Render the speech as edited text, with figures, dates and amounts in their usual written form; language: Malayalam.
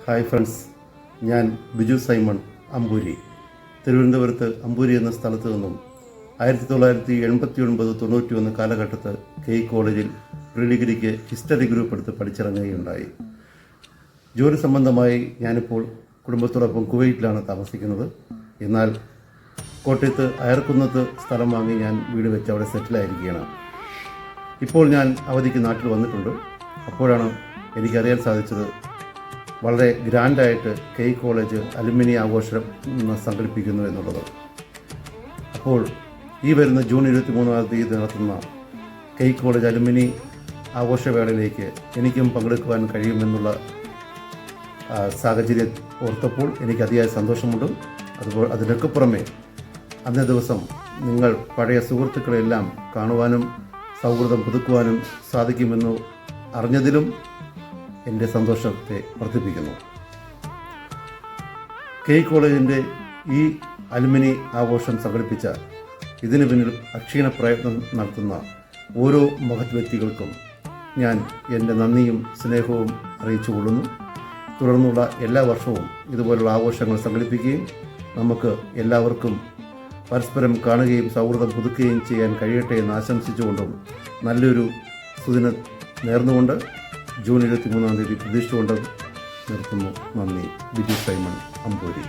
ഹായ് ഫ്രണ്ട്സ്, ഞാൻ ബിജു സൈമൺ അമ്പൂരി. തിരുവനന്തപുരത്ത് അമ്പൂരി എന്ന സ്ഥലത്ത് നിന്നും 1989-91 കാലഘട്ടത്ത് കെ കോളേജിൽ പ്രീ ഡിഗ്രിക്ക് ഹിസ്റ്ററി ഗ്രൂപ്പ് എടുത്ത് പഠിച്ചിറങ്ങുകയുണ്ടായി. ജോലി സംബന്ധമായി ഞാനിപ്പോൾ കുടുംബത്തോടൊപ്പം കുവൈറ്റിലാണ് താമസിക്കുന്നത്. എന്നാൽ കോട്ടയത്ത് അയർക്കുന്നത്ത് സ്ഥലം വാങ്ങി ഞാൻ വീട് വെച്ച് അവിടെ സെറ്റിലായിരിക്കുകയാണ്. ഇപ്പോൾ ഞാൻ അവധിക്ക് നാട്ടിൽ വന്നിട്ടുണ്ട്. അപ്പോഴാണ് എനിക്കറിയാൻ സാധിച്ചത് വളരെ ഗ്രാൻഡായിട്ട് കെ കോളേജ് അലുമിനി ആഘോഷം സംഘടിപ്പിക്കുന്നു എന്നുള്ളത്. അപ്പോൾ ഈ വരുന്ന ജൂൺ 23-ാം തീയതി നടത്തുന്ന കെ കോളേജ് അലുമിനി ആഘോഷവേളയിലേക്ക് എനിക്കും പങ്കെടുക്കുവാൻ കഴിയുമെന്നുള്ള സാഹചര്യം ഓർത്തപ്പോൾ എനിക്ക് അതിയായ സന്തോഷമുണ്ട്. അതുപോലെ അതിനൊക്കെ പുറമെ അന്നേ ദിവസം നിങ്ങൾ പഴയ സുഹൃത്തുക്കളെല്ലാം കാണുവാനും സൗഹൃദം പുതുക്കുവാനും സാധിക്കുമെന്ന് അറിഞ്ഞതിലും എൻ്റെ സന്തോഷത്തെ വർദ്ധിപ്പിക്കുന്നു. കെ കോളേജിൻ്റെ ഈ അലുമിനി ആഘോഷം സംഘടിപ്പിച്ച ഇതിനു പിന്നിൽ അക്ഷീണ പ്രയത്നം നടത്തുന്ന ഓരോ മഹത് വ്യക്തികൾക്കും ഞാൻ എൻ്റെ നന്ദിയും സ്നേഹവും അറിയിച്ചു കൊള്ളുന്നു. തുടർന്നുള്ള എല്ലാ വർഷവും ഇതുപോലുള്ള ആഘോഷങ്ങൾ സംഘടിപ്പിക്കുകയും നമുക്ക് എല്ലാവർക്കും പരസ്പരം കാണുകയും സൗഹൃദം പുതുക്കുകയും ചെയ്യാൻ കഴിയട്ടെ എന്ന് ആശംസിച്ചുകൊണ്ടും നല്ലൊരു സുദിനം നേർന്നുകൊണ്ട് ജൂൺ 23-ാം തീയതി പ്രതീക്ഷിച്ചുകൊണ്ട് നിർത്തുന്നു. നന്ദി. ബിജു സൈമൺ അമ്പൂരി.